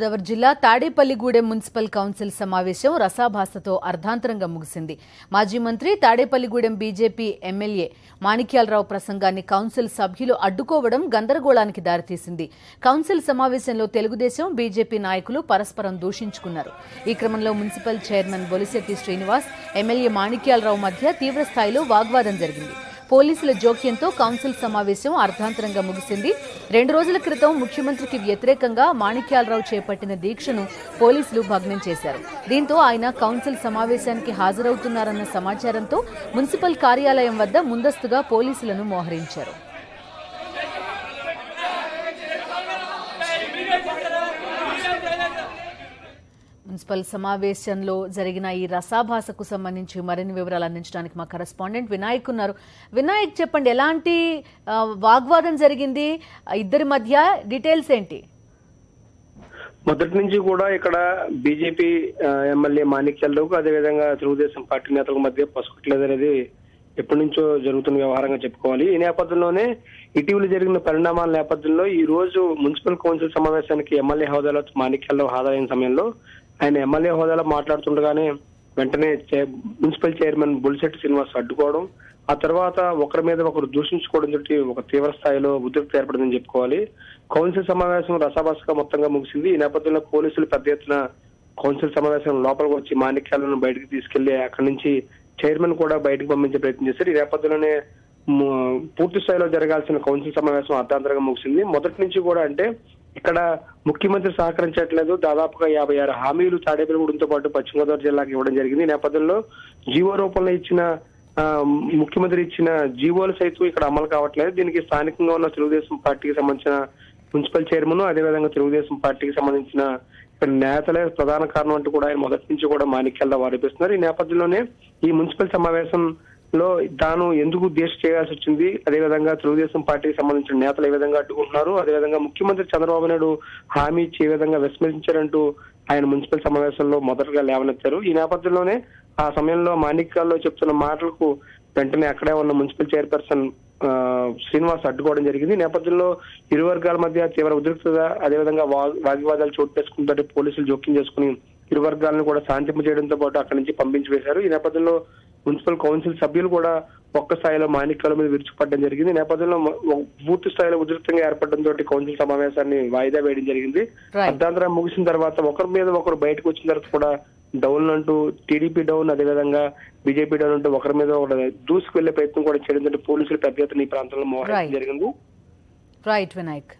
గోదావరి జిల్లా Tadepalligudem municipal council సమావేశం రసాభాసతో అర్ధాంతరంగా ముగిసింది. మాజీ మంత్రి తాడేపల్లిగూడెం బీజేపీ ఎమ్మెల్యే మాణిక్యాలరావు ప్రసంగాన్ని కౌన్సిల్ సభ్యులు అడ్డుకోవడం గందరగోళానికి దారితీసింది. కౌన్సిల్ సమావేశంలో తెలుగుదేశం, బీజేపీ నాయకులు పరస్పరం దూషించుకున్నారు. ఈ క్రమంలో municipal chairman Bolisetti Srinivas, MLA Manikyalarao మధ్య తీవ్రస్థాయిలో వాగ్వాదం జరిగింది. పోలీసుల జోక్యంతో కౌన్సిల్ సమావేశం అర్ధాంతరంగా ముగిసింది. 2 రోజుల క్రితం ముఖ్యమంత్రికి వ్యతిరేకంగా మాణిక్యాలరావు చేపట్టిన దీక్షను పోలీసులు భగ్నం చేశారు. దీంతో ఆయన కౌన్సిల్ సమావేశానికి హాజరవుతున్నారన్న సమాచారంతో మున్సిపల్ కార్యాలయం వద్ద ముందస్తుగా పోలీసులను మోహరించారు. మున్సిపల్ సమావేశంలో జరిగిన ఈ రసాభాసకు సంబంధించి మరిన్ని వివరాలు అందించడానికి మా కరెస్పాండెంట్ వినాయక్ ఉన్నారు. వినాయక్, చెప్పండి, ఎలాంటి వాగ్వాదం జరిగింది, ఇద్దరి మధ్య డీటెయిల్స్ ఏంటి? మొదటి నుంచి కూడా ఇక్కడ బీజేపీ ఎమ్మెల్యే మాణిక్యాలరావుకు అదేవిధంగా తెలుగుదేశం పార్టీ నేతల మధ్య పసుకట్లేదు అనేది ఎప్పటి నుంచో జరుగుతున్న వ్యవహారంగా చెప్పుకోవాలి. ఈ నేపథ్యంలోనే ఇటీవల జరిగిన పరిణామాల నేపథ్యంలో ఈ రోజు మున్సిపల్ కౌన్సిల్ సమావేశానికి ఎమ్మెల్యే హోదాలో మాణిక్యాలరావు హాజరైన సమయంలో ఆయన ఎమ్మెల్యే హోదాలో మాట్లాడుతుండగానే వెంటనే మున్సిపల్ చైర్మన్ బొలిశెట్టి శ్రీనివాస్ అడ్డుకోవడం, ఆ తర్వాత ఒకరి మీద ఒకరు దూషించుకోవడం తోటి ఒక తీవ్ర స్థాయిలో ఉద్రిక్తత ఏర్పడిందని చెప్పుకోవాలి. కౌన్సిల్ సమావేశం రసాభాసగా మొత్తంగా ముగిసింది. ఈ నేపథ్యంలో పోలీసులు పెద్ద ఎత్తున కౌన్సిల్ సమావేశం లోపలికి వచ్చి మాణిక్యాలను బయటకు తీసుకెళ్లి అక్కడి నుంచి చైర్మన్ కూడా బయటకు పంపించే ప్రయత్నం చేశారు. ఈ నేపథ్యంలోనే పూర్తి స్థాయిలో జరగాల్సిన కౌన్సిల్ సమావేశం అర్ధాంతరంగా ముగిసింది. మొదటి నుంచి కూడా అంటే ఇక్కడ ముఖ్యమంత్రి సహకరించట్లేదు. దాదాపుగా 56 హామీలు తాడేపల్లిగూడెంతో పాటు పశ్చిమ గోదావరి జిల్లాకి ఇవ్వడం జరిగింది. ఈ నేపథ్యంలో జీవో రూపంలో ఇచ్చిన ముఖ్యమంత్రి ఇచ్చిన జీవోలు సైతం ఇక్కడ అమలు కావట్లేదు. దీనికి స్థానికంగా ఉన్న తెలుగుదేశం పార్టీకి సంబంధించిన మున్సిపల్ చైర్మన్, అదేవిధంగా తెలుగుదేశం పార్టీకి సంబంధించిన ఇక్కడ నేతలే ప్రధాన కారణం అంటూ కూడా ఆయన మొదటి నుంచి కూడా మాణిక్యాలరావు ఆరోపిస్తున్నారు. ఈ నేపథ్యంలోనే ఈ మున్సిపల్ సమావేశంలో తాను ఎందుకు దీక్ష చేయాల్సి వచ్చింది, అదేవిధంగా తెలుగుదేశం పార్టీకి సంబంధించిన నేతలు ఏ విధంగా అడ్డుకుంటున్నారు, అదేవిధంగా ముఖ్యమంత్రి చంద్రబాబు నాయుడు హామీ ఇచ్చి ఏ విధంగా విస్మరించారంటూ ఆయన మున్సిపల్ సమావేశంలో మొదటగా లేవనెత్తారు. ఈ నేపథ్యంలోనే ఆ సమయంలో మాణిక్యాలరావు చెప్తున్న మాటలకు వెంటనే అక్కడే ఉన్న మున్సిపల్ చైర్పర్సన్ శ్రీనివాస్ అడ్డుకోవడం జరిగింది. ఈ నేపథ్యంలో ఇరు వర్గాల మధ్య తీవ్ర ఉద్రిక్తత, అదేవిధంగా వాగ్వాదాలు చోటు చేసుకుంటే పోలీసులు జోక్యం చేసుకుని ఇరు వర్గాలను కూడా శాంతింప చేయడంతో పాటు అక్కడి నుంచి పంపించి వేశారు. ఈ నేపథ్యంలో మున్సిపల్ కౌన్సిల్ సభ్యులు కూడా ఒక్క స్థాయిలో మాణిక్యాల మీద విరుచుకుపడడం జరిగింది. ఈ నేపథ్యంలో పూర్తి స్థాయిలో ఉధృతంగా ఏర్పడడంతో కౌన్సిల్ సమావేశాన్ని వాయిదా వేయడం జరిగింది. అర్ధాంతరం ముగిసిన తర్వాత ఒకరి మీద ఒకరు బయటకు వచ్చిన తర్వాత కూడా డౌన్ అంటూ టీడీపీ డౌన్, అదేవిధంగా బీజేపీ డౌన్ అంటూ ఒకరి మీద ఒకరు దూసుకు వెళ్లే ప్రయత్నం కూడా చేయడంతో పోలీసులు పెద్ద ఎత్తున ఈ ప్రాంతంలో మోహరించడం జరిగింది. రైట్ వినాయక్.